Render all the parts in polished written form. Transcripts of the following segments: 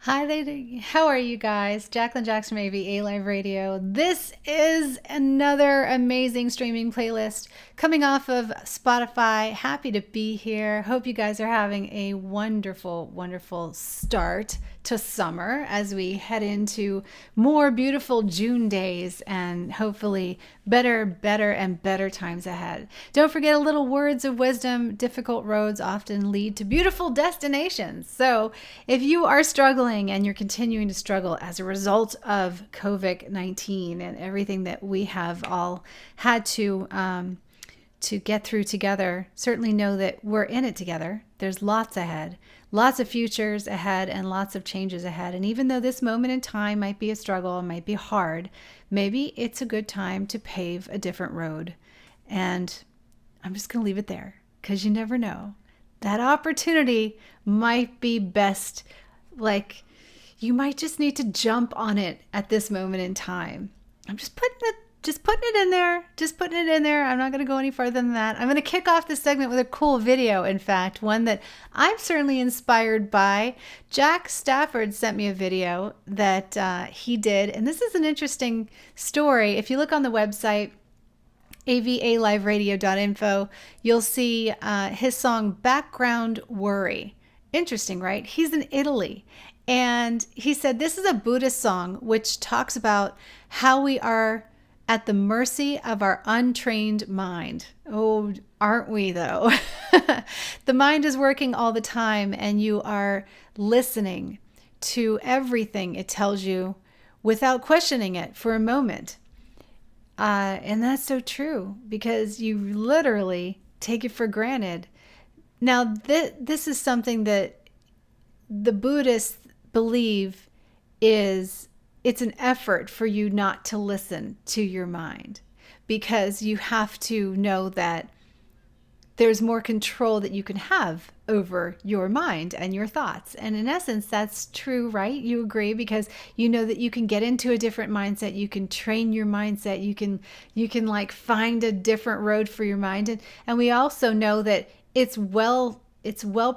Hi there, how are you guys? Jacqueline Jax from AVA Live Radio. This is another amazing streaming playlist coming off of Spotify. Happy to be here. Hope you guys are having a wonderful, wonderful start to summer as we head into more beautiful June days and hopefully better and better times ahead. Don't forget a little words of wisdom. Difficult roads often lead to beautiful destinations. So if you are struggling and you're continuing to struggle as a result of COVID-19 and everything that we have all had to get through together, certainly know that we're in it together. There's lots ahead, lots of futures ahead, and lots of changes ahead. And even though this moment in time might be a struggle, it might be hard, maybe it's a good time to pave a different road. And I'm just going to leave it there because you never know. That opportunity might be best, like you might just need to jump on it at this moment in time. I'm just putting it in there. I'm not going to go any further than that. I'm going to kick off this segment with a cool video, in fact, one that I'm certainly inspired by. Stafford sent me a video that he did, and this is an interesting story. If you look on the website, avaliveradio.info, you'll see his song Background Worry. Interesting, right? He's in Italy. And he said this is a Buddhist song which talks about how we are at the mercy of our untrained mind. Oh, aren't we though? The mind is working all the time and you are listening to everything it tells you without questioning it for a moment. And that's so true because you literally take it for granted. Now, this is something that the Buddhists believe it's an effort for you not to listen to your mind because you have to know that there's more control that you can have over your mind and your thoughts. And in essence, that's true, right? You agree because you know that you can get into a different mindset. You can train your mindset. You can like find a different road for your mind. And we also know that it's well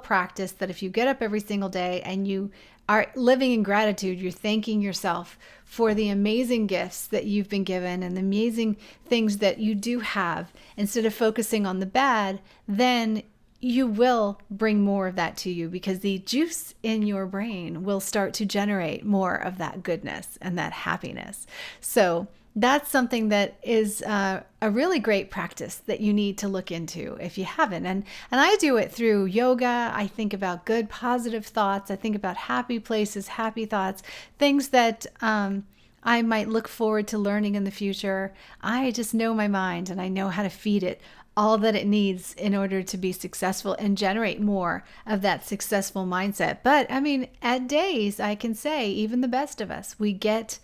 practiced that if you get up every single day and you are living in gratitude, you're thanking yourself for the amazing gifts that you've been given and the amazing things that you do have, instead of focusing on the bad, then you will bring more of that to you because the juice in your brain will start to generate more of that goodness and that happiness. So that's something that is a really great practice that you need to look into if you haven't. And I do it through yoga. I think about good, positive thoughts. I think about happy places, happy thoughts, things that I might look forward to learning in the future. I just know my mind and I know how to feed it all that it needs in order to be successful and generate more of that successful mindset. But I mean, at days, I can say, even the best of us, we get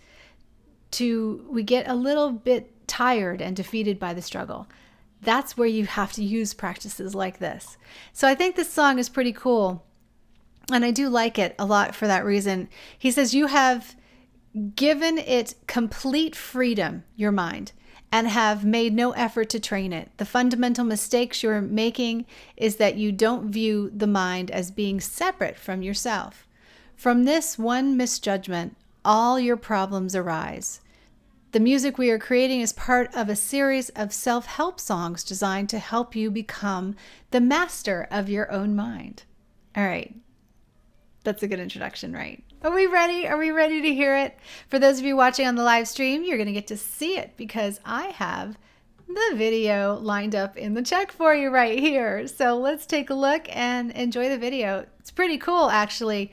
a little bit tired and defeated by the struggle. That's where you have to use practices like this. So I think this song is pretty cool. And I do like it a lot for that reason. He says, you have given it complete freedom, your mind, and have made no effort to train it. The fundamental mistakes you're making is that you don't view the mind as being separate from yourself. From this one misjudgment, all your problems arise. The music we are creating is part of a series of self-help songs designed to help you become the master of your own mind. All right. That's a good introduction, right? Are we ready? Are we ready to hear it? For those of you watching on the live stream, you're going to get to see it because I have the video lined up in the check for you right here. So let's take a look and enjoy the video. It's pretty cool, actually.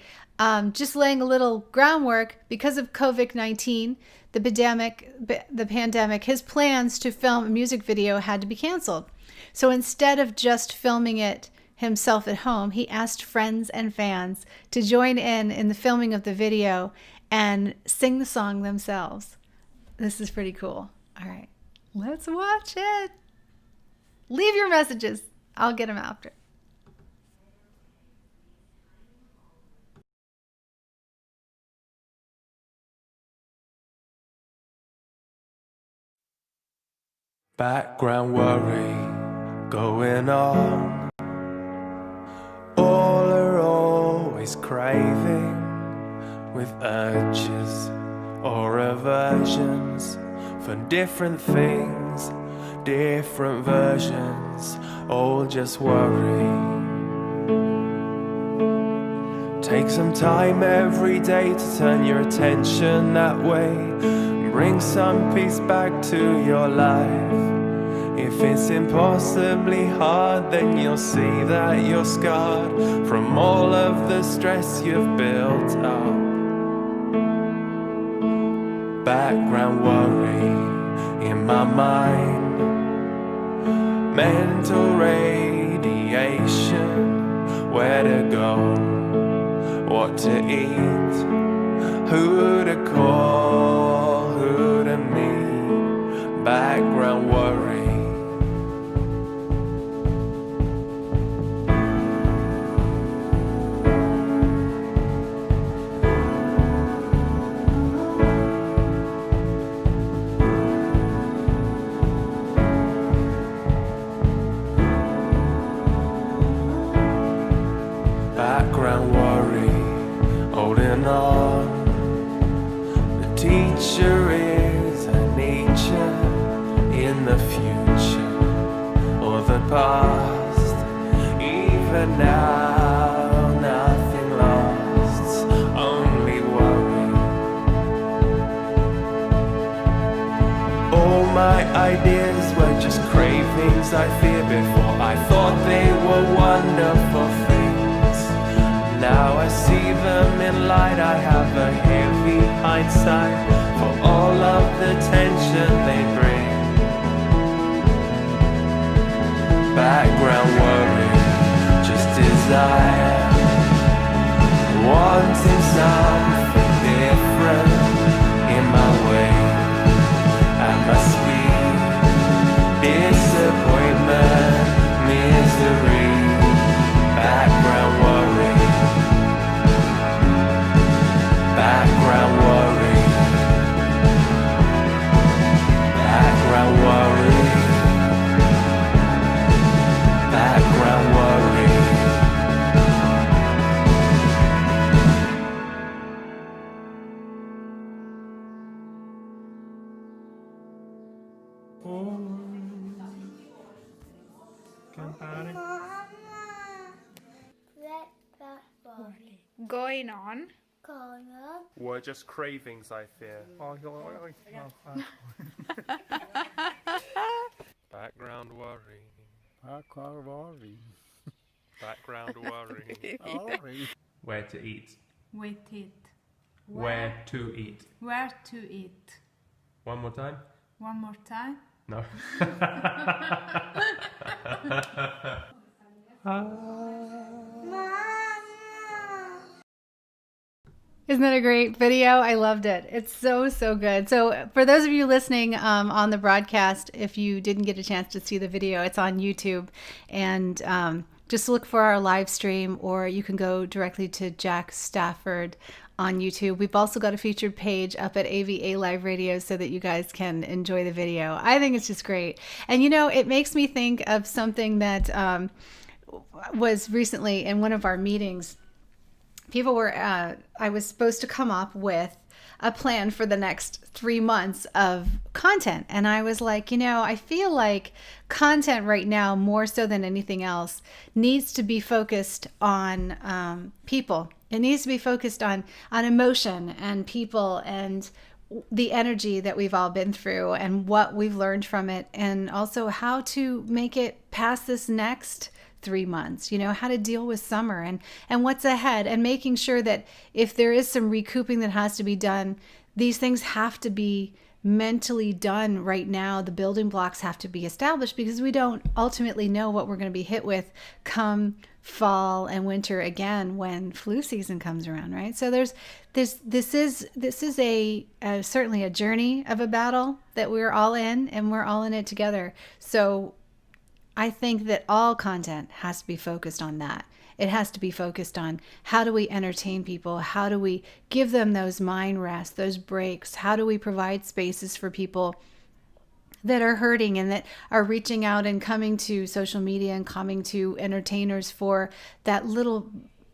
Just laying a little groundwork because of COVID-19, the pandemic, his plans to film a music video had to be canceled. So instead of just filming it himself at home, he asked friends and fans to join in the filming of the video and sing the song themselves. This is pretty cool. All right, let's watch it. Leave your messages. I'll get them after. Background worry going on. All are always craving with urges or aversions for different things, different versions, all just worry. Take some time every day to turn your attention that way. Bring some peace back to your life. If it's impossibly hard, then you'll see that you're scarred from all of the stress you've built up. Background worry in my mind, mental radiation, where to go, what to eat, who to call, who to meet. Background worry. Background worry, holding on. The teacher is a nature in the future or the past. Even now, nothing lasts, only worry. All my ideas were just cravings I feared before. I thought they were wonderful things. Now I see them in light. I have a heavy hindsight for all of the tension they bring. Background worry, just desire, wanting something different in my way. At my speed, disappointment, misery. Background worry. Background worry. Background worry. Background worry. Going on. Were just cravings I fear. Background worry. Background worry. Where to eat. With it. Where to eat. Where to eat. One more time? One more time. No. Isn't that a great video? I loved it. It's so, so good. So for those of you listening on the broadcast, if you didn't get a chance to see the video, it's on YouTube. And just look for our live stream, or you can go directly to Jack Stafford on YouTube. We've also got a featured page up at AVA Live Radio so that you guys can enjoy the video. I think it's just great. And, you know, it makes me think of something that was recently in one of our meetings. People were, I was supposed to come up with a plan for the next 3 months of content. And I was like, you know, I feel like content right now, more so than anything else, needs to be focused on people. It needs to be focused on emotion and people and the energy that we've all been through and what we've learned from it. And also how to make it past this next 3 months, you know, how to deal with summer and what's ahead, and making sure that if there is some recouping that has to be done, these things have to be mentally done right now. The building blocks have to be established, because we don't ultimately know what we're going to be hit with come fall and winter again when flu season comes around, right? So this is a certainly a journey of a battle that we're all in, and we're all in it together. So I think that all content has to be focused on that. It has to be focused on how do we entertain people? How do we give them those mind rests, those breaks? How do we provide spaces for people that are hurting and that are reaching out and coming to social media and coming to entertainers for that little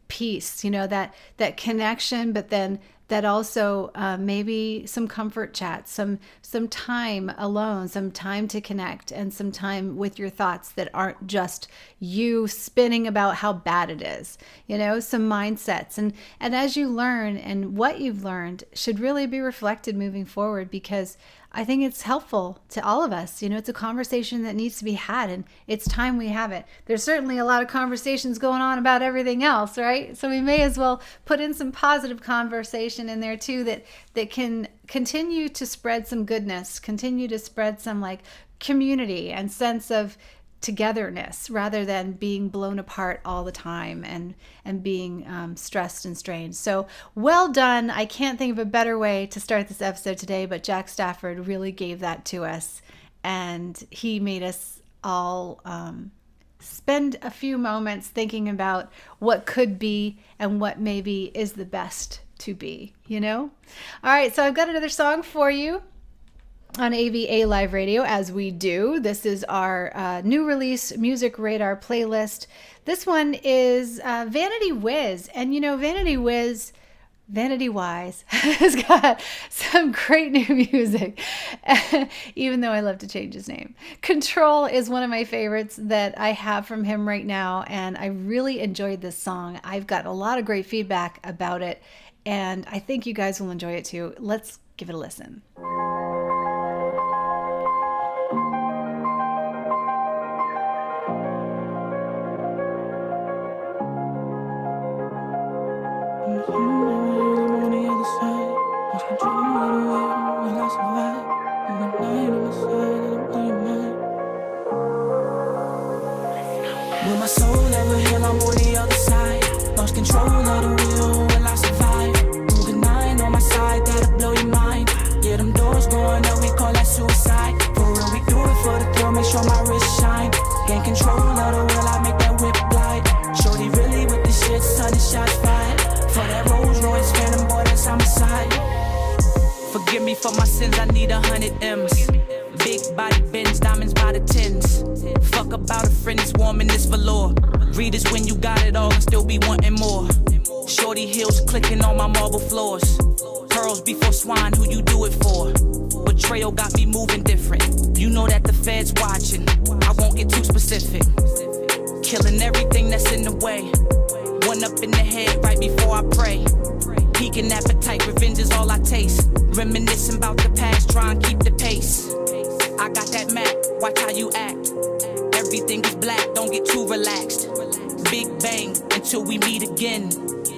piece, you know, that connection, but then that also maybe some comfort chats, some time alone, some time to connect, and some time with your thoughts that aren't just you spinning about how bad it is. Some mindsets, and as you learn, and what you've learned should really be reflected moving forward, because I think it's helpful to all of us. It's a conversation that needs to be had, and it's time we have it. There's certainly a lot of conversations going on about everything else, right? So we may as well put in some positive conversation in there too, that can continue to spread some goodness, continue to spread some like community and sense of togetherness, rather than being blown apart all the time and being stressed and strained. So well done. I can't think of a better way to start this episode today, but Jack Stafford really gave that to us, and he made us all spend a few moments thinking about what could be and what maybe is the best to be. All right, so I've got another song for you on AVA Live Radio, as we do. This is our new release Music Radar playlist. This one is Vanity Wiz. And Vanity Wiz, Vanity Wise, has got some great new music, even though I love to change his name. Control is one of my favorites that I have from him right now, and I really enjoyed this song. I've got a lot of great feedback about it, and I think you guys will enjoy it too. Let's give it a listen. Will my soul ever heal? I'm on the other side. Lost control of the wheel. Will I survive? Through the 9 on my side, that'll blow your mind. Yeah, them doors going up, we call that suicide. For real, we do it for the thrill, make sure my wrist shine. Gain control of the wheel, I make that whip glide. Shorty really with the shit, son, the shots fired. For that Rolls Royce, Phantom, boy, that's homicide. Forgive me for my sins, I need 100 M's. Big body Benz, diamonds by the tens. Fuck about a friend, it's warm in this velour. Read this when you got it all and still be wanting more. Shorty heels clicking on my marble floors. Pearls before swine, who you do it for? Betrayal got me moving different. You know that the Fed's watching, I won't get too specific. Killing everything that's in the way. One up in the head right before I pray. Peaking appetite, revenge is all I taste. Reminiscing about the past, try and keep the pace. I got that Mac, watch how you act. Everything is black, don't get too relaxed. Big bang, until we meet again.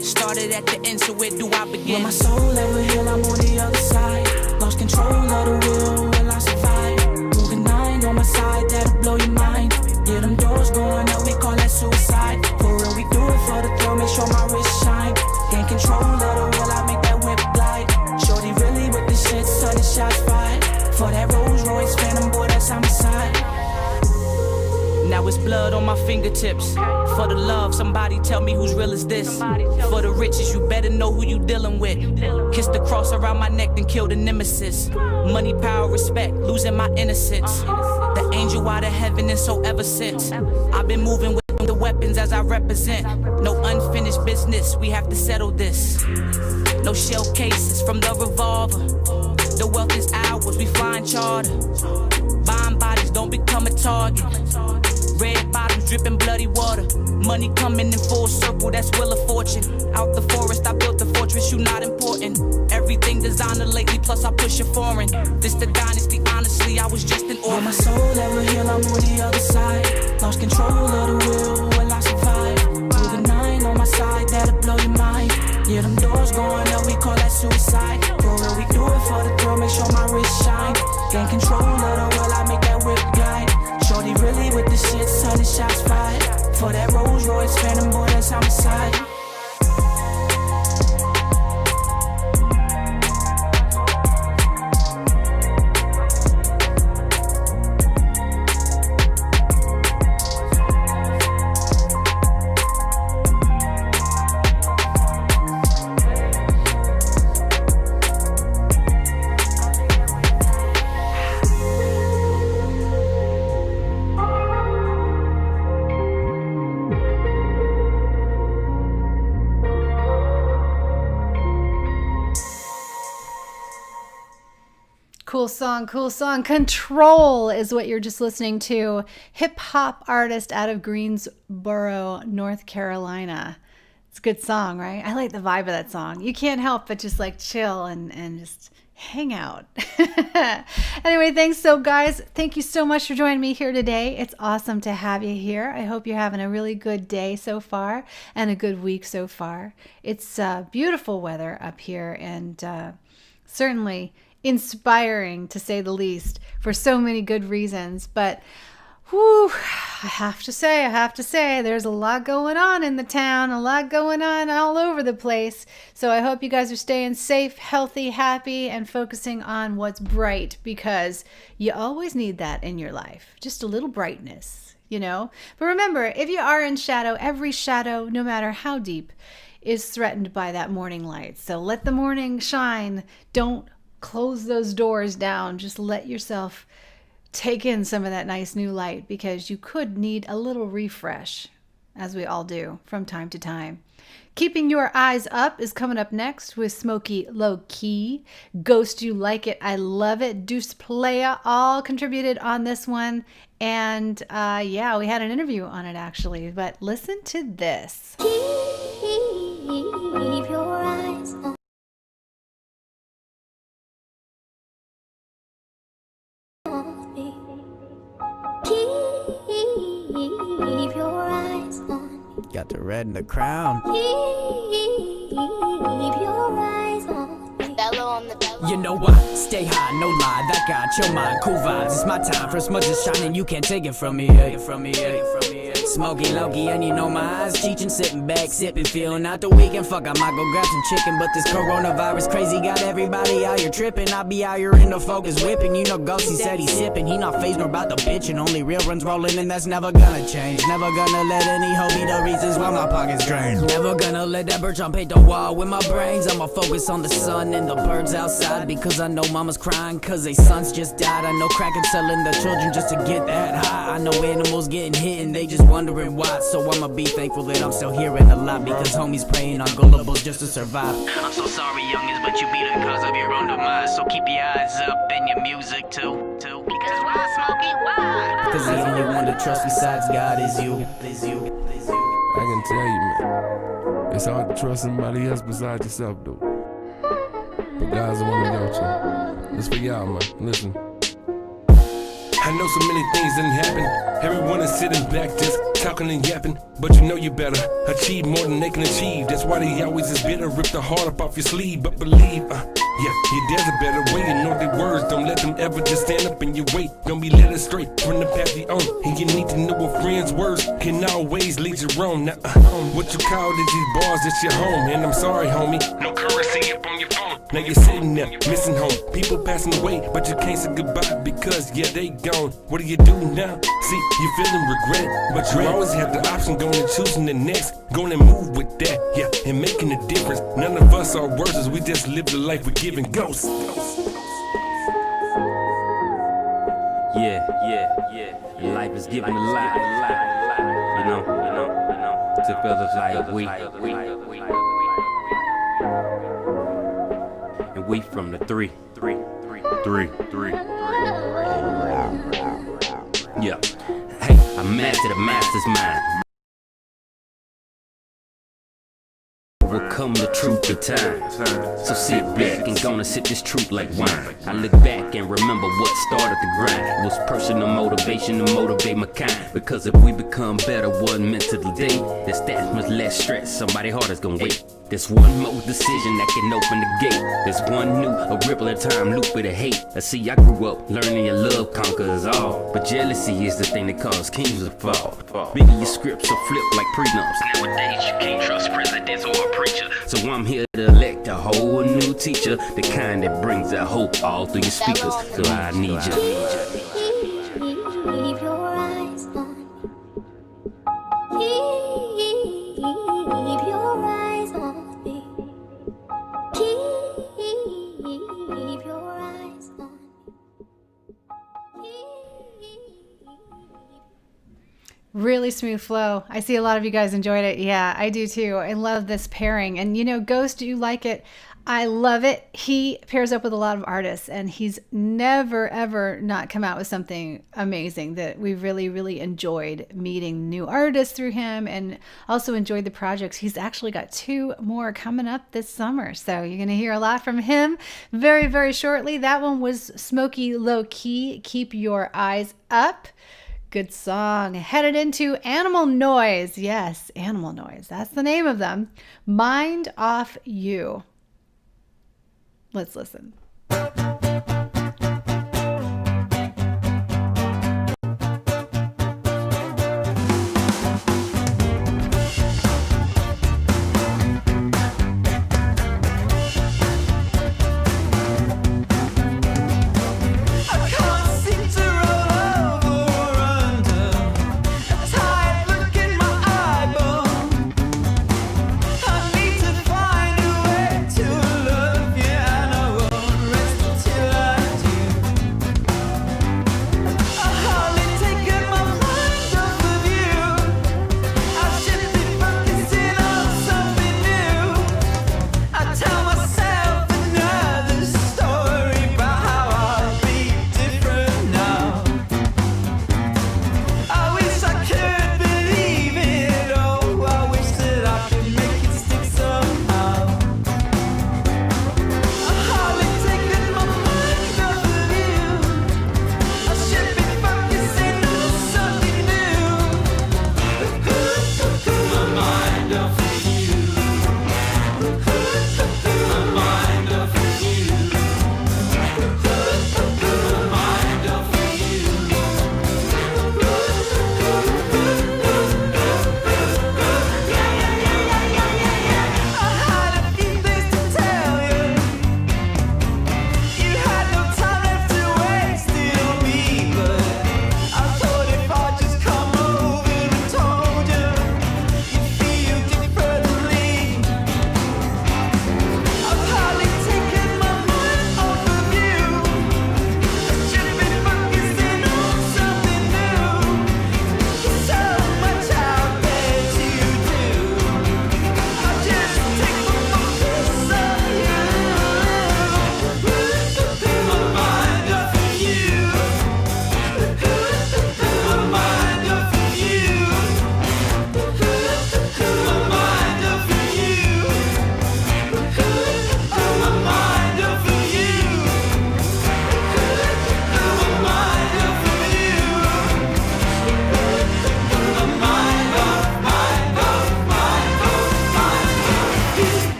Started at the end, so where do I begin? Will my soul ever heal? I'm on the other side. Lost control of the wheel, will I survive? Through the 9 on my side, that'll blow your mind. Yeah, them doors going up, we call that suicide. For real, we do it for the thrill, make sure my wrist shine. Gain control of the wheel, I make that whip glide. Shorty really with the shit, son, the shots fired. For that Rolls Royce, Phantom, boy, that's homicide. Now it's blood on my fingertips. For the love, somebody tell me who's real is this. For the riches, you better know who you dealing with. Kiss the cross around my neck, then kill the nemesis. Money, power, respect, losing my innocence. The angel out of heaven, and so ever since I've been moving with the weapons as I represent. No unfinished business, we have to settle this. No shell cases from the revolver. The wealth is ours, we flying charter. Buying bodies, don't become a target. Red bottoms dripping bloody water. Money coming in full circle, that's Wheel of Fortune. Out the forest, I built a fortress, you not important. Everything designer lately, plus I push a foreign. This the dynasty, honestly, I was just an orphan. Will my soul ever heal? I'm on the other side. Lost control of the wheel, will I survive? Through the 9 on my side, that'll blow your mind. Yeah, them doors going up, we call that suicide. For real, we do it for the thrill, make sure my wrist shine. Gain control of the world, I make that whip glide. Shorty really with the shit, son, the shots fired. For that Rolls Royce, Phantom, boy, that's homicide. Cool song, cool song. Control is what you're just listening to. Hip hop artist out of Greensboro, North Carolina. It's a good song, right? I like the vibe of that song. You can't help but just like chill and just hang out. Anyway, thanks. So guys, thank you so much for joining me here today. It's awesome to have you here. I hope you're having a really good day so far and a good week so far. It's beautiful weather up here and certainly inspiring to say the least for so many good reasons. But whew, I have to say, there's a lot going on in the town, a lot going on all over the place. So I hope you guys are staying safe, healthy, happy, and focusing on what's bright, because you always need that in your life. Just a little brightness, you know? But remember, if you are in shadow, every shadow, no matter how deep, is threatened by that morning light. So let the morning shine. Don't close those doors down. Just let yourself take in some of that nice new light, because you could need a little refresh, as we all do from time to time. Keeping Your Eyes Up is coming up next with Smokey, Lowkey. Ghost You Like It, I Love It. Deuce Playa all contributed on this one. And yeah, we had an interview on it actually. But listen to this. Keep your eyes on me. Keep your eyes on me. Got the red and the crown. Keep your eyes on me. Bellow on the bellow. You know what? Stay high, no lie. That got your mind. Cool vibes. It's my time. First much is shining. You can't take it from me. Smokey, Lowkey, and you know my eyes teaching, sitting back, sipping, feeling out the weekend. Fuck, I might go grab some chicken, but this coronavirus crazy got everybody out here tripping. I be out here in the focus whipping. You know, Ghosty said he's sipping. He not phased nor about the bitchin'. Only real runs rolling, and that's never gonna change. Never gonna let any hoe be the reasons why my pockets drained. Never gonna let that bird jump hit the wall with my brains. I'ma focus on the sun and the birds outside, because I know mama's crying cause they sons just died. I know crackin' selling the children just to get that high. I know animals getting hit and they just wondering why. So I'ma be thankful that I'm still here and alive, because homies praying on gullables just to survive. I'm so sorry, youngins, but you be the cause of your own demise. So keep your eyes up and your music too. Because why, Smokey, why? Because the only one to trust besides God is you. I can tell you, man, it's hard to trust somebody else besides yourself, though. But God's the one to go to. It's for y'all, man. Listen. I know so many things didn't happen. Everyone is sitting back just talking and yapping. But you know you better achieve more than they can achieve. That's why they always is bitter. Rip the heart up off your sleeve. But believe, there's a better way. You know their words. Don't let them ever just stand up in your way. Don't be led astray from the path you own. And you need to know a friend's words can always lead you wrong. Now, what you call it, these bars, it's your home. And I'm sorry, homie, no currency up on your phone. Now you're sitting there, missing home. People passing away, but you can't say goodbye because, yeah, they gone. What do you do now? See, you're feeling regret, but you always have the option going and choosing the next. Going and move with that, yeah, and making a difference. None of us are worthless, we just live the life we're giving ghosts. Yeah. Life is giving a lot. You know. To fellas like we. And we from the three. Yeah. Hey, I mastered a master's mind. Overcome the truth of time. So sit back and gonna sip this truth like wine. I look back and remember what started the grind. It was personal motivation to motivate my kind. Because if we become better one minute to the day, there's that much less stress. Somebody harder's gonna wait. There's one more decision that can open the gate. There's one new, a ripple of time loop with a hate. I see, I grew up learning your love conquers all. But jealousy is the thing that caused kings to fall. Bigger your scripts are flipped like prenups. Nowadays you can't trust presidents or a preacher. So I'm here to elect a whole new teacher, the kind that brings that hope all through your speakers. So I need you. Keep your eyes on me. Keep your eyes on me. Keep your eyes on me. Really smooth flow. I see a lot of you guys enjoyed it. Yeah, I do too. I love this pairing. And you know, Ghost, you like it. I love it. He pairs up with a lot of artists, and he's never, ever not come out with something amazing that we really, really enjoyed meeting new artists through him, and also enjoyed the projects. He's actually got 2 more coming up this summer. So you're going to hear a lot from him very, very shortly. That one was Smokey, Lowkey, Keep Your Eyes Up. Good song. Headed into Animal Noise. Yes, Animal Noise. That's the name of them. Mind Off You. Let's listen.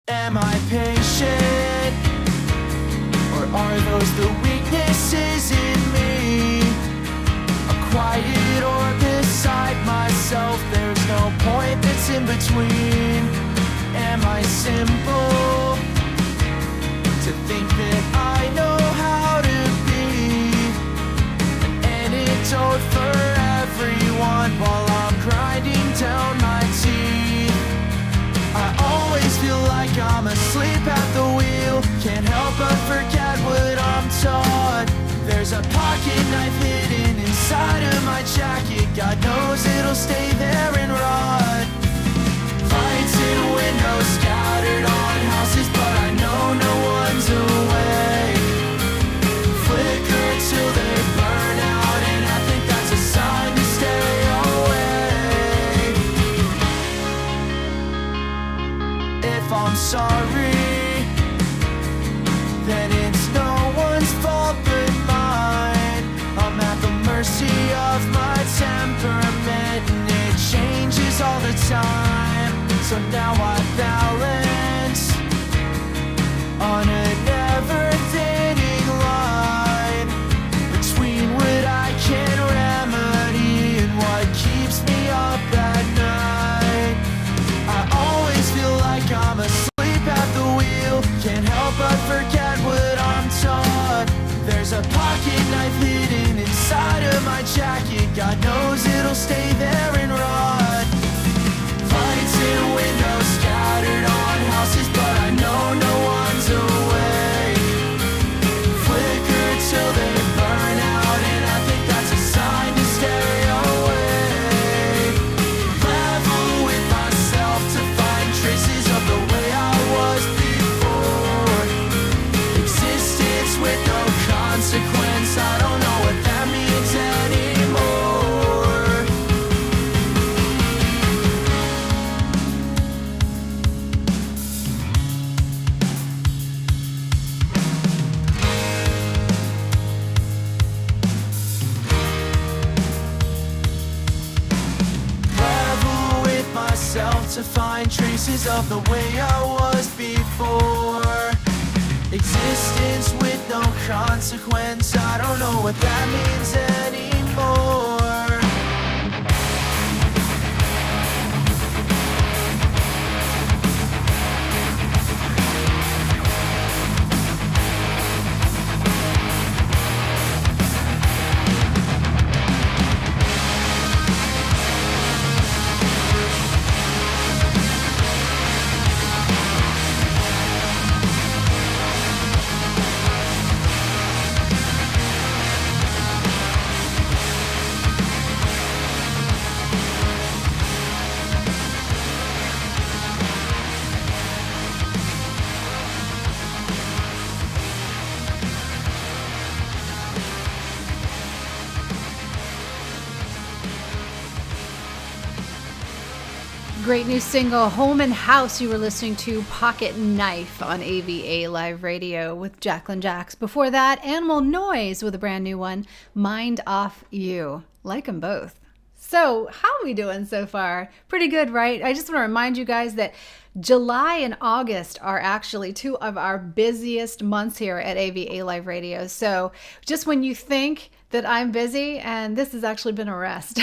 Am I patient? Or are those the weaknesses in me? A quiet or beside myself, there's no point that's in between. Am I simple to think that I know how to be an antidote for everyone while I'm grinding down my teeth? I always feel like I'm asleep at the wheel, can't help but forget what I'm taught. There's a pocket knife hidden inside of my jacket, God knows it'll stay there and rot. Lights in windows scattered on houses, but I know no one's awake. Flicker till they burn out, and I think that's a sign to stay away. If I'm sorry, then it's no one's fault but mine. I'm at the mercy of my temperament, and it changes all the time. So now I balance on a never-thinning line between what I can remedy and what keeps me up at night. I always feel like I'm asleep at the wheel, can't help but forget what I'm taught. There's a pocket knife hidden inside of my jacket, God knows it'll stay there and rot. Lights in windows scattered on houses, but I know no one's awake. find traces of the way I was before. Existence with no consequence, I don't know what that means anymore. Great new single, Home and House. You were listening to Pocket Knife on AVA Live Radio with Jacqueline Jax. Before that, Animal Noise with a brand new one, Mind Off You. Like them both. So, how are we doing so far? Pretty good, right? I just want to remind you guys that July and August are actually two of our busiest months here at AVA Live Radio. So, just when you think that I'm busy, and this has actually been a rest.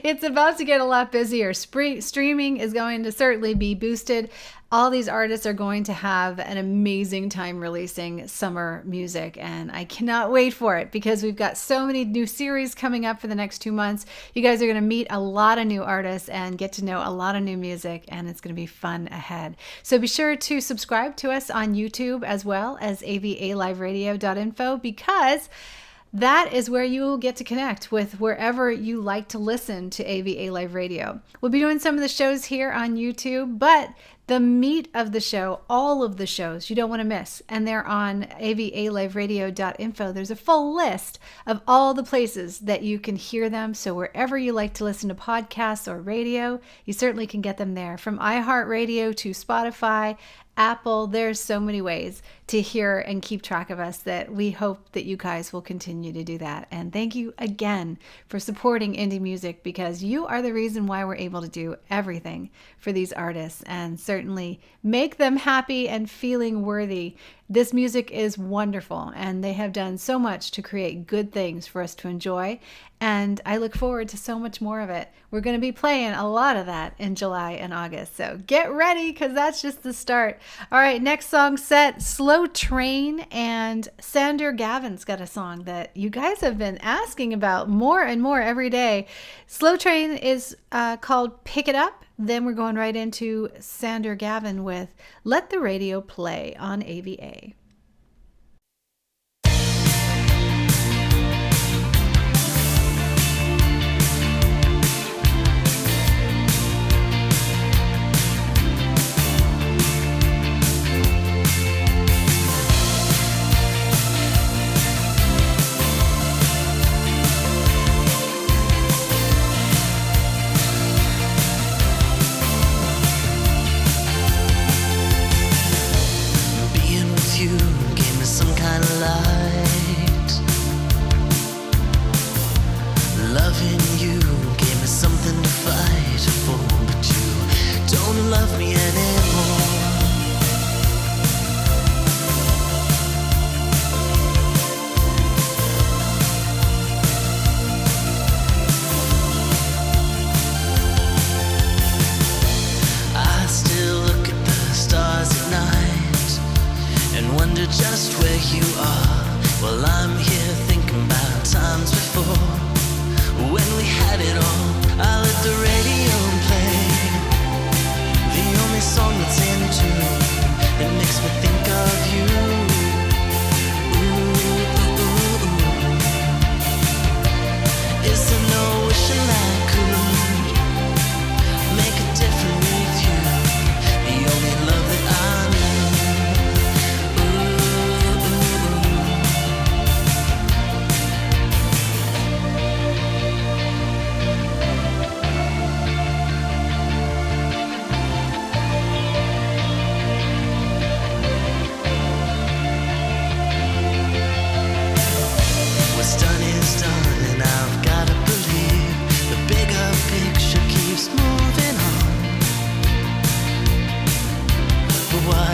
It's about to get a lot busier. Streaming is going to certainly be boosted. All these artists are going to have an amazing time releasing summer music, and I cannot wait for it because we've got so many new series coming up for the next 2 months. You guys are going to meet a lot of new artists and get to know a lot of new music, and it's going to be fun ahead. So be sure to subscribe to us on YouTube as well as avaliveradio.info, because that is where you will get to connect with wherever you like to listen to AVA Live Radio. We'll be doing some of the shows here on YouTube, but the meat of the show, all of the shows, you don't want to miss. And they're on avaliveradio.info. There's a full list of all the places that you can hear them. So wherever you like to listen to podcasts or radio, you certainly can get them there. From iHeartRadio to Spotify, Apple, there's so many ways to hear and keep track of us that we hope that you guys will continue to do that. And thank you again for supporting indie music, because you are the reason why we're able to do everything for these artists and certainly make them happy and feeling worthy. This music is wonderful, and they have done so much to create good things for us to enjoy, and I look forward to so much more of it. We're going to be playing a lot of that in July and August, so get ready, because that's just the start. All right, next song set, Slow Train, and Sander Gavin's got a song that you guys have been asking about more and more every day. Slow Train is called Pick It Up. Then we're going right into Sander Gavin with Let the Radio Play on AVA.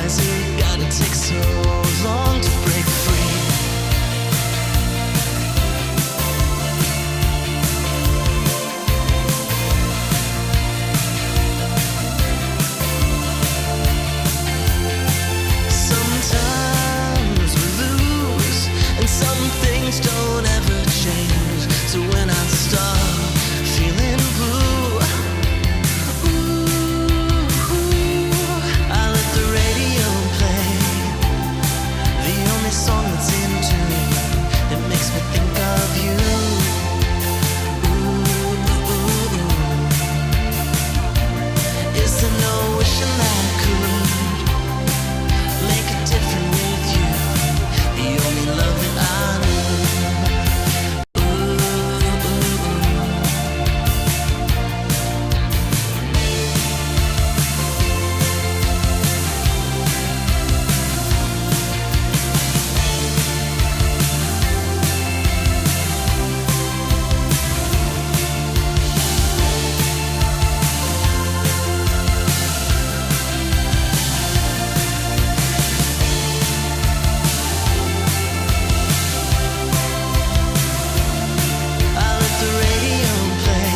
has it gotta take so long to break free? Sometimes we lose, and some things don't ever change. So when I start feeling blue, I let the radio play the only song that's in tune. It makes me think of you. Is there no wishing that I could make it different with you? The only love that I know. I let the radio play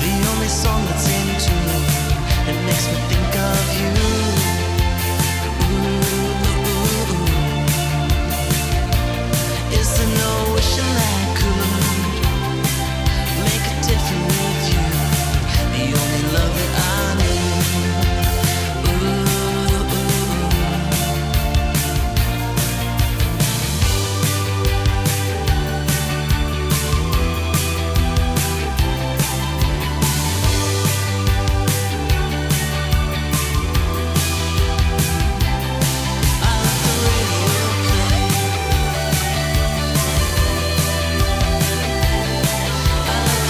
the only song that's in tune. It makes me think of you. Is there no wishing that I could make it different with you? The only love that I know. I let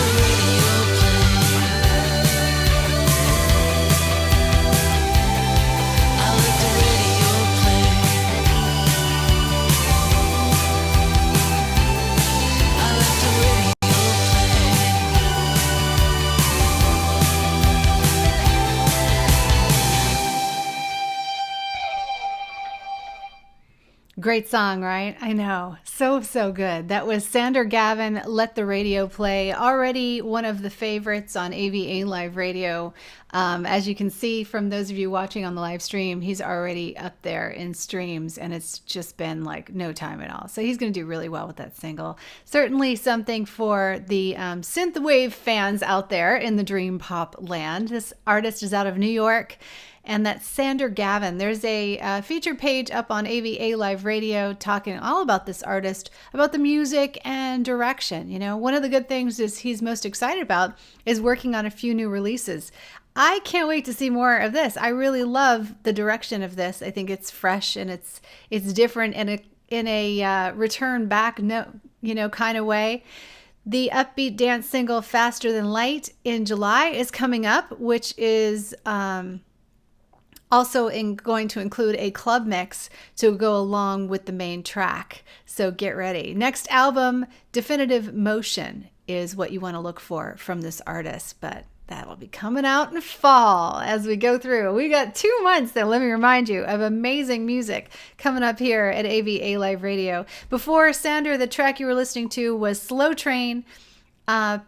the radio play. I let the radio play. I let the radio play. I let the radio Great song, right? I know. So, so good. That was Sander Gavin, Let the Radio Play. Already one of the favorites on AVA Live Radio. As you can see from those of you watching on the live stream, he's already up there in streams, and it's just been like no time at all. So he's going to do really well with that single. Certainly something for the synthwave fans out there in the dream pop land. This artist is out of New York, and that's Sander Gavin. There's a feature page up on AVA Live Radio talking all about this artist, about the music and direction. You know, one of the good things is he's most excited about is working on a few new releases. I can't wait to see more of this. I really love the direction of this. I think it's fresh and it's different in a return back kind of way. The upbeat dance single Faster Than Light in July is coming up, which is also going to include a club mix to go along with the main track. So get ready. Next album, Definitive Motion, is what you want to look for from this artist, but that'll be coming out in fall as we go through. We got 2 months, though, let me remind you, of amazing music coming up here at AVA Live Radio. Before Sander, the track you were listening to was Slow Train.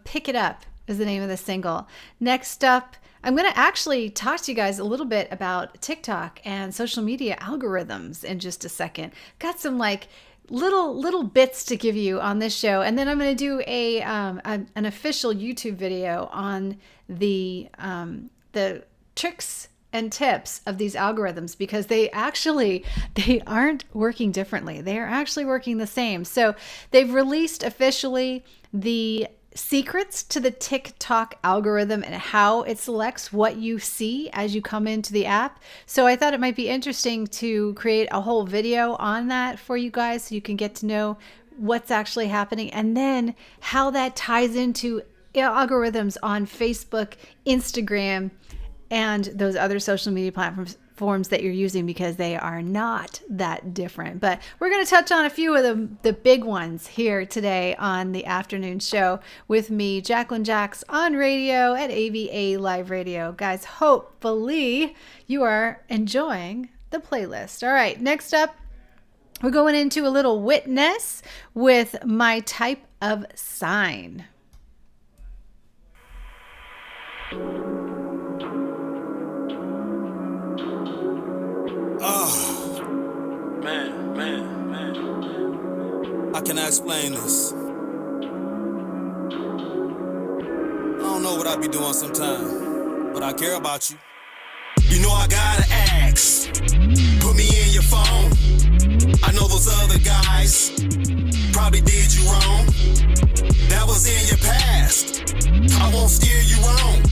Pick It Up is the name of the single. Next up, I'm going to actually talk to you guys a little bit about TikTok and social media algorithms in just a second. Got some little bits to give you on this show, and then I'm going to do an official YouTube video on the tricks and tips of these algorithms, because they aren't working differently. They are actually working the same. So they've released officially the secrets to the TikTok algorithm and how it selects what you see as you come into the app. So I thought it might be interesting to create a whole video on that for you guys so you can get to know what's actually happening, and then how that ties into algorithms on Facebook, Instagram, and those other social media platforms that you're using because they are not that different. But we're going to touch on a few of the big ones here today on the afternoon show with me, Jacqueline Jax, on radio at AVA Live Radio. Guys, hopefully you are enjoying the playlist. All right, next up, we're going into a little Witness with My Type of Sign. Oh, man. How can I explain this? I don't know what I be doing sometimes, but I care about you. You know I gotta ask, put me in your phone. I know those other guys probably did you wrong. That was in your past. I won't steer you wrong.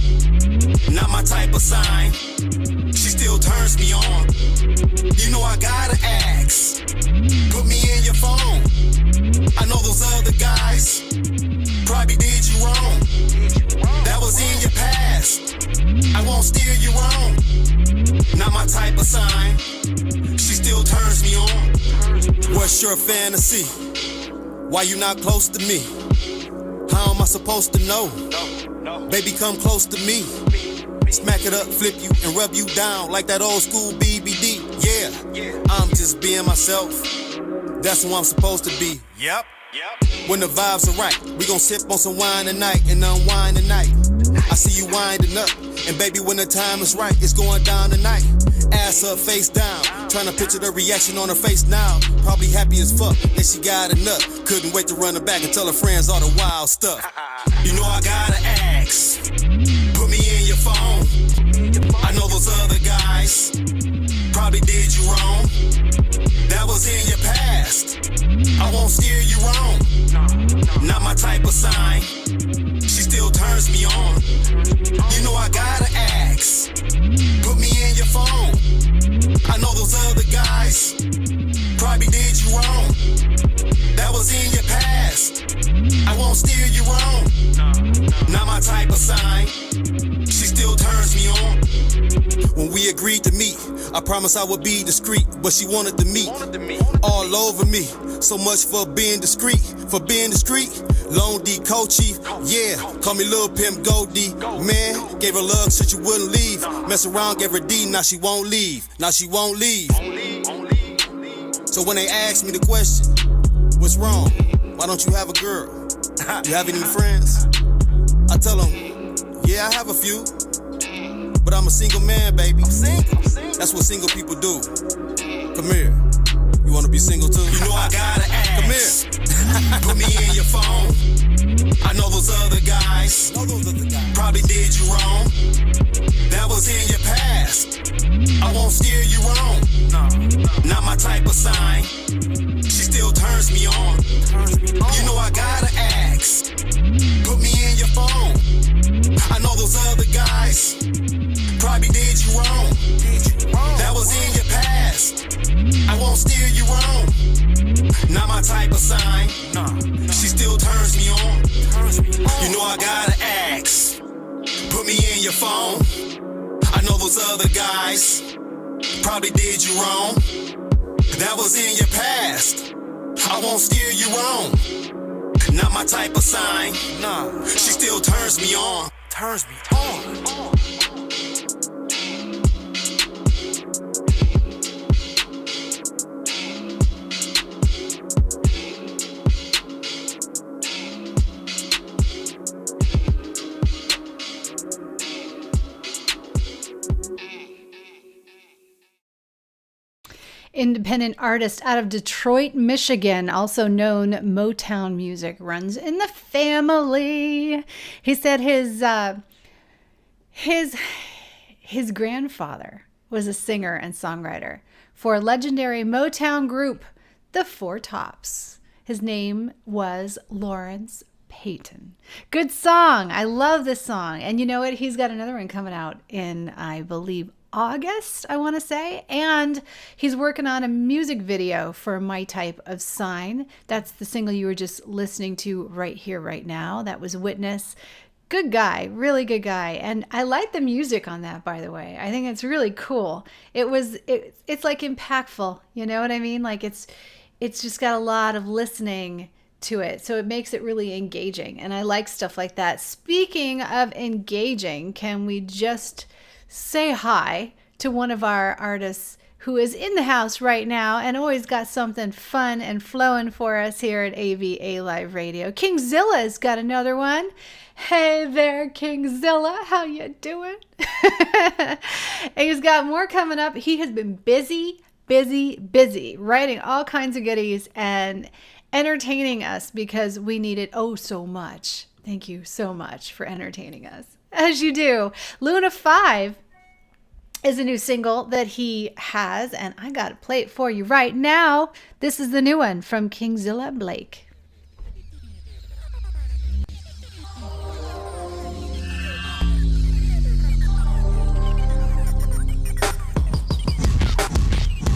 Not my type of sign. She still turns me on. You know I gotta ask, put me in your phone. I know those other guys probably did you wrong. That was in your past. I won't steer you wrong. Not my type of sign. She still turns me on. What's your fantasy? Why you not close to me? How am I supposed to know? Baby, come close to me. Smack it up, flip you, and rub you down like that old school BBD. Yeah, I'm just being myself. That's who I'm supposed to be. Yep. When the vibes are right, we gon' sip on some wine tonight and unwind tonight. I see you winding up, and baby, when the time is right, it's going down tonight. Ass up, face down, trying to picture the reaction on her face now. Probably happy as fuck that she got enough. Couldn't wait to run her back and tell her friends all the wild stuff. You know I gotta ask, put me in your phone. I know those other guys probably did you wrong. That was in your past. I won't steer you wrong. Not my type of sign. She still turns me on. You know I gotta ask, put me in your phone. I know those other guys probably did you wrong. That was in your past. I won't steer you wrong. Not my type of sign. She still turns me on. When we agreed to meet, I promised I would be discreet, but she wanted to meet all over me. So much for being discreet, for being discreet. Lone D co-chief, yeah, call me Lil Pimp Goldie. Man, gave her love so she wouldn't leave. Mess around, gave her D, now she won't leave. Now she won't leave. So when they ask me the question, what's wrong? Why don't you have a girl? You have any friends? I tell them, yeah, I have a few, but I'm a single man, baby. That's what single people do. Come here. You wanna be single too? You know I gotta ask. Come here. Put me in your phone. I know those other guys probably did you wrong. That was in your past. I won't steer you wrong. Not my type of sign. She still turns me on. You know I gotta ask, put me in your phone. I know those other guys probably did you wrong. That was in your past. I won't steer you wrong. Not my type of sign. She still turns me on. You know I gotta ask, put me in your phone. I know those other guys probably did you wrong. That was in your past. I won't steer you wrong. Not my type of sign. She still turns me on. Turns me on. Independent artist out of Detroit, Michigan, also known Motown music, runs in the family. He said his grandfather was a singer and songwriter for a legendary Motown group, the Four Tops. His name was Lawrence Payton. Good song. I love this song. And you know what? He's got another one coming out in, I believe, August, I want to say, and he's working on a music video for My Type of Sign. That's the single you were just listening to right here, right now. That was Witness. Good guy, really good guy. And I like the music on that, by the way. I think it's really cool. It's like impactful, you know what I mean? Like it's just got a lot of listening to it. So it makes it really engaging. And I like stuff like that. Speaking of engaging, can we just say hi to one of our artists who is in the house right now and always got something fun and flowing for us here at AVA Live Radio. Kingzilla's got another one. Hey there, Kingzilla. How you doing? And he's got more coming up. He has been busy writing all kinds of goodies and entertaining us because we need it oh so much. Thank you so much for entertaining us, as you do. Luna 5 is a new single that he has, and I got to play it for you right now. This is the new one from Kingzilla Blake.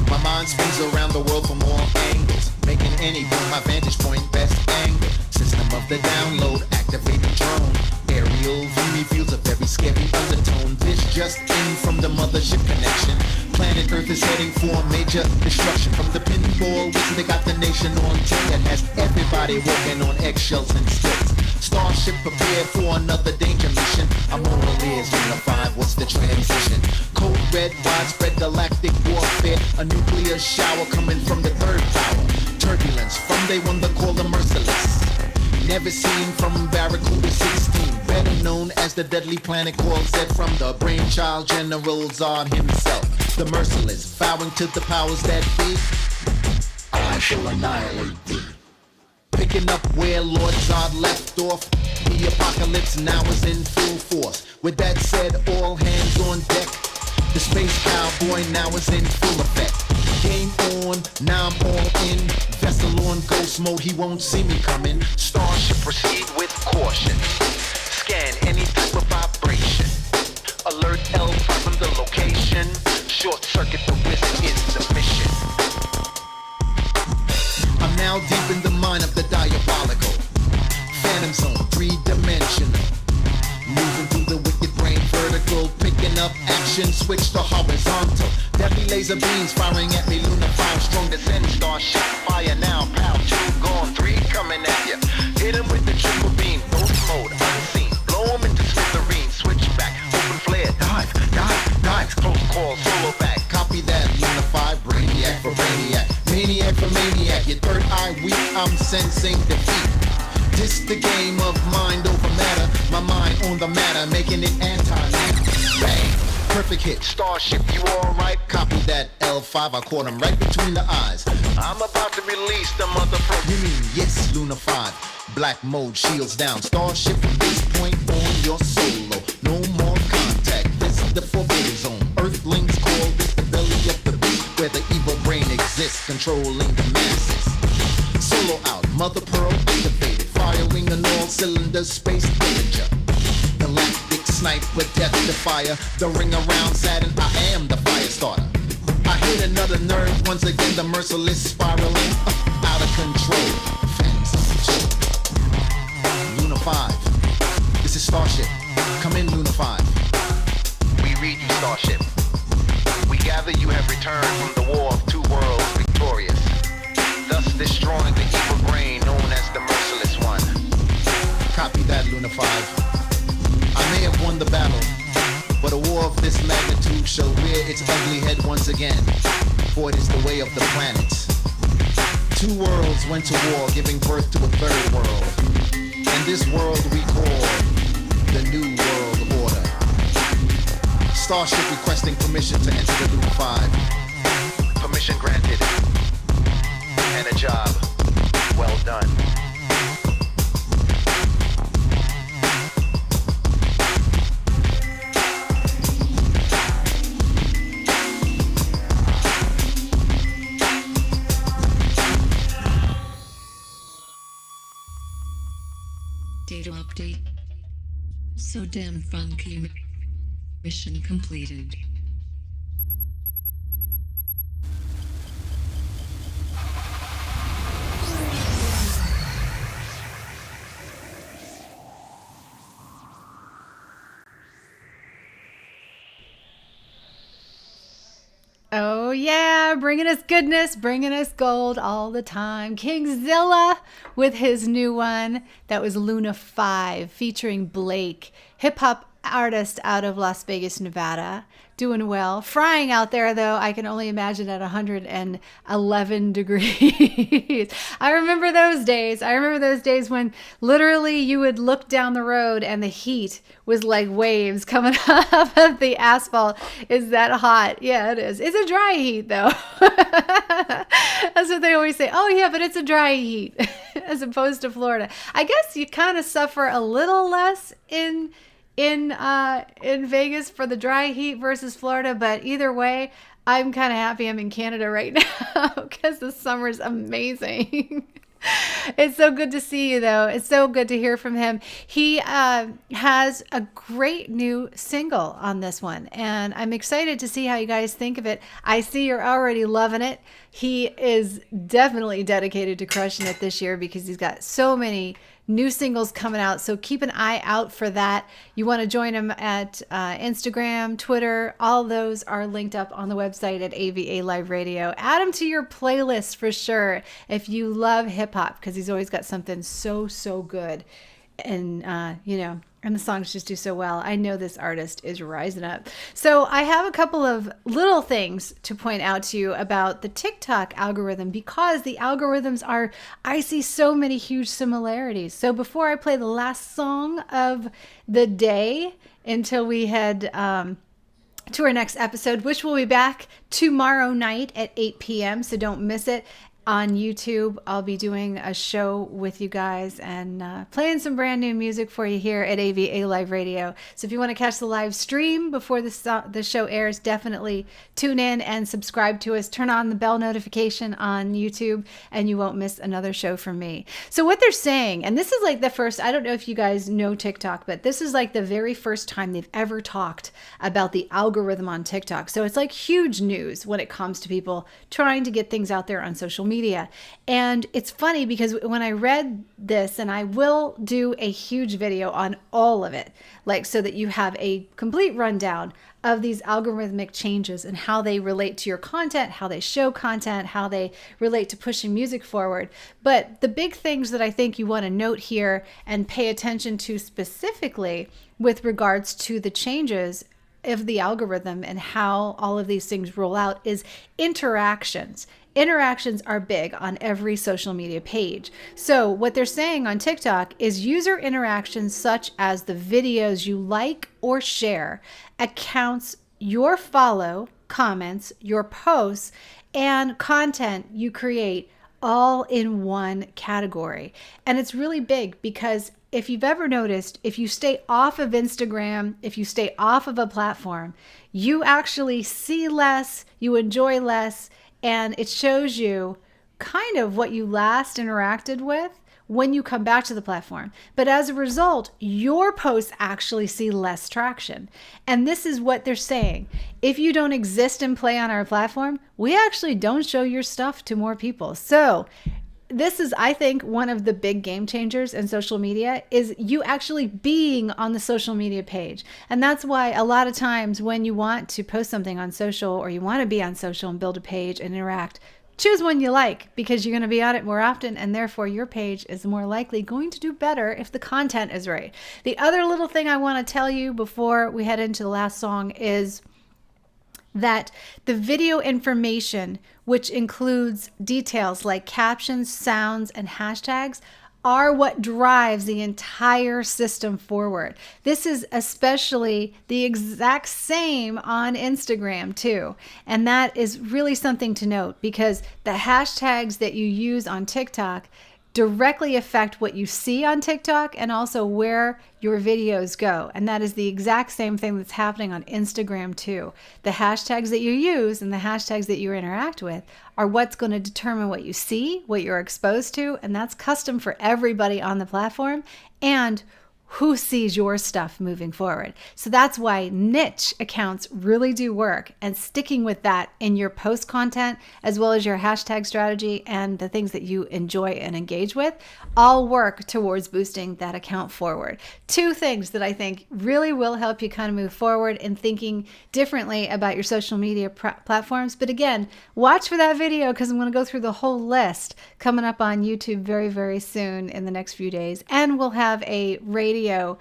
My mind spins around the world from all angles, making any from my vantage point best angle. System of the download, activating drone. Aerial view reveals a very scary undertone. This just in from the mothership connection. Planet Earth is heading for major destruction. From the pinball which they got the nation on 10 that has everybody walking on eggshells and sticks. Starship prepared for another danger mission. I'm on the Liz, Luna 5, what's the transition? Code red, widespread galactic warfare. A nuclear shower coming from the third power. Turbulence, from day one the call the merciless. Never seen from Barracuda 16. Better known as the deadly planet called Z, from the brainchild General Zod himself. The merciless, bowing to the powers that be. I shall annihilate thee. Picking up where Lord Zod left off. The apocalypse now is in full force. With that said, all hands on deck. The space cowboy now is in full effect. Game on, now I'm all in. Vessel on ghost mode, he won't see me coming. Starship proceed with caution. Scan any type of vibration. Alert Alpha from the location. Short circuit the wizard is the mission. I'm now deep in the mind of the diabolical. Phantom zone, three-dimensional. Moving through the wicked brain vertical. Picking up action, switch to horizontal. Deadly laser beams firing at me. Luna 5 strong descent. Starship fire now. Pow 2 gone. 3 coming at ya. Hit him with the triple beam. Ghost mode unseen. Blow him into smithereens. Switch back. Open flare. Dive. Close call. Solo back. Copy that. Luna 5. Brainiac for Brainiac. Maniac for Maniac. Your third eye weak. I'm sensing defeat. This the game of mind over matter. My mind on the matter, making it anti-matter. Bang! Perfect hit. Starship, you alright? Copy that, L5. I caught him right between the eyes. I'm about to release the motherfucker. You mean yes, Luna 5. Black mode, shields down. Starship from this point on your solo. No more contact. This is the forbidden zone. Earthlings call this the belly of the beast, where the evil brain exists, controlling the masses. Solo out, Mother Pearl activated. Firing on all cylinders, space villager. Galactic sniper, death defier. The ring around Saturn, I am the fire starter. I hit another nerve, once again the merciless spiraling out of control. Phantom Luna 5, this is Starship. Come in, Luna 5. We read you, Starship. We gather you have returned from the war of two worlds victorious, thus destroying the evil brain known as the merciless one. Copy that, Luna 5. I may have won the battle, but a war of this magnitude shall rear its ugly head once again, for it is the way of the planets. Two worlds went to war, giving birth to a third world, and this world we call the New World Order. Starship requesting permission to enter the Luna 5. Permission granted. And a job well done. Data update. So damn funky. Mission completed. Oh yeah, bringing us goodness, bringing us gold all the time. Kingzilla with his new one. That was Luna 5 featuring Blake, hip hop artist out of Las Vegas, Nevada. Doing well. Frying out there, though, I can only imagine at 111 degrees. I remember those days. I remember those days when literally you would look down the road and the heat was like waves coming off of the asphalt. Is that hot? Yeah, it is. It's a dry heat, though. That's what they always say. Oh, yeah, but it's a dry heat as opposed to Florida. I guess you kind of suffer a little less in Vegas for the dry heat versus Florida, but either way, I'm kind of happy I'm in Canada right now because the summer's amazing. It's so good to see you, though. It's so good to hear from him. He has a great new single on this one, and I'm excited to see how you guys think of it. I see you're already loving it. He is definitely dedicated to crushing it this year because he's got so many new singles coming out, so keep an eye out for that. You want to join him at Instagram, Twitter, all those are linked up on the website at AVA Live Radio. Add him to your playlist for sure if you love hip-hop, because he's always got something so good, and and the songs just do so well. I know this artist is rising up. So I have a couple of little things to point out to you about the TikTok algorithm, because the algorithms I see so many huge similarities. So before I play the last song of the day until we head to our next episode, which will be back tomorrow night at 8 p.m., so don't miss it. On YouTube, I'll be doing a show with you guys and playing some brand new music for you here at AVA Live Radio. So if you want to catch the live stream before the show airs, definitely tune in and subscribe to us. Turn on the bell notification on YouTube and you won't miss another show from me. So what they're saying, and this is like the first, I don't know if you guys know TikTok, but this is like the very first time they've ever talked about the algorithm on TikTok. So it's like huge news when it comes to people trying to get things out there on social media. And it's funny because when I read this, and I will do a huge video on all of it, like so that you have a complete rundown of these algorithmic changes and how they relate to your content, how they show content, how they relate to pushing music forward. But the big things that I think you want to note here and pay attention to specifically with regards to the changes of the algorithm and how all of these things roll out is interactions. Interactions are big on every social media page. So what they're saying on TikTok is user interactions such as the videos you like or share, accounts your follow, comments, your posts, and content you create all in one category. And it's really big because if you've ever noticed, if you stay off of Instagram, if you stay off of a platform, you actually see less, you enjoy less, and it shows you kind of what you last interacted with when you come back to the platform. But as a result, your posts actually see less traction. And this is what they're saying. If you don't exist and play on our platform, we actually don't show your stuff to more people. So this is, I think, one of the big game changers in social media is you actually being on the social media page. And that's why a lot of times when you want to post something on social or you want to be on social and build a page and interact, choose one you like because you're going to be on it more often and therefore your page is more likely going to do better if the content is right. The other little thing I want to tell you before we head into the last song is that the video information, which includes details like captions, sounds, and hashtags, are what drives the entire system forward. This is especially the exact same on Instagram too. And that is really something to note because the hashtags that you use on TikTok directly affect what you see on TikTok and also where your videos go. And that is the exact same thing that's happening on Instagram too. The hashtags that you use and the hashtags that you interact with are what's going to determine what you see, what you're exposed to, and that's custom for everybody on the platform, and who sees your stuff moving forward. So that's why niche accounts really do work, and sticking with that in your post content, as well as your hashtag strategy and the things that you enjoy and engage with, all work towards boosting that account forward. Two things that I think really will help you kind of move forward in thinking differently about your social media platforms. But again, watch for that video, because I'm going to go through the whole list coming up on YouTube very, very soon in the next few days. And we'll have a radio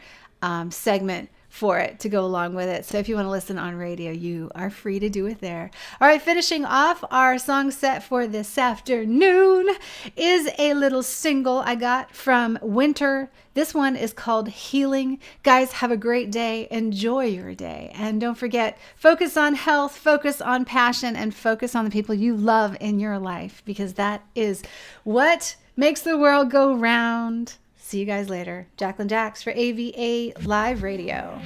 segment for it to go along with it. So if you want to listen on radio, you are free to do it there. All right, finishing off our song set for this afternoon is a little single I got from Winter. This one is called Healing. Guys, have a great day. Enjoy your day. And don't forget, focus on health, focus on passion, and focus on the people you love in your life, because that is what makes the world go round. See you guys later. Jacqueline Jax for AVA Live Radio.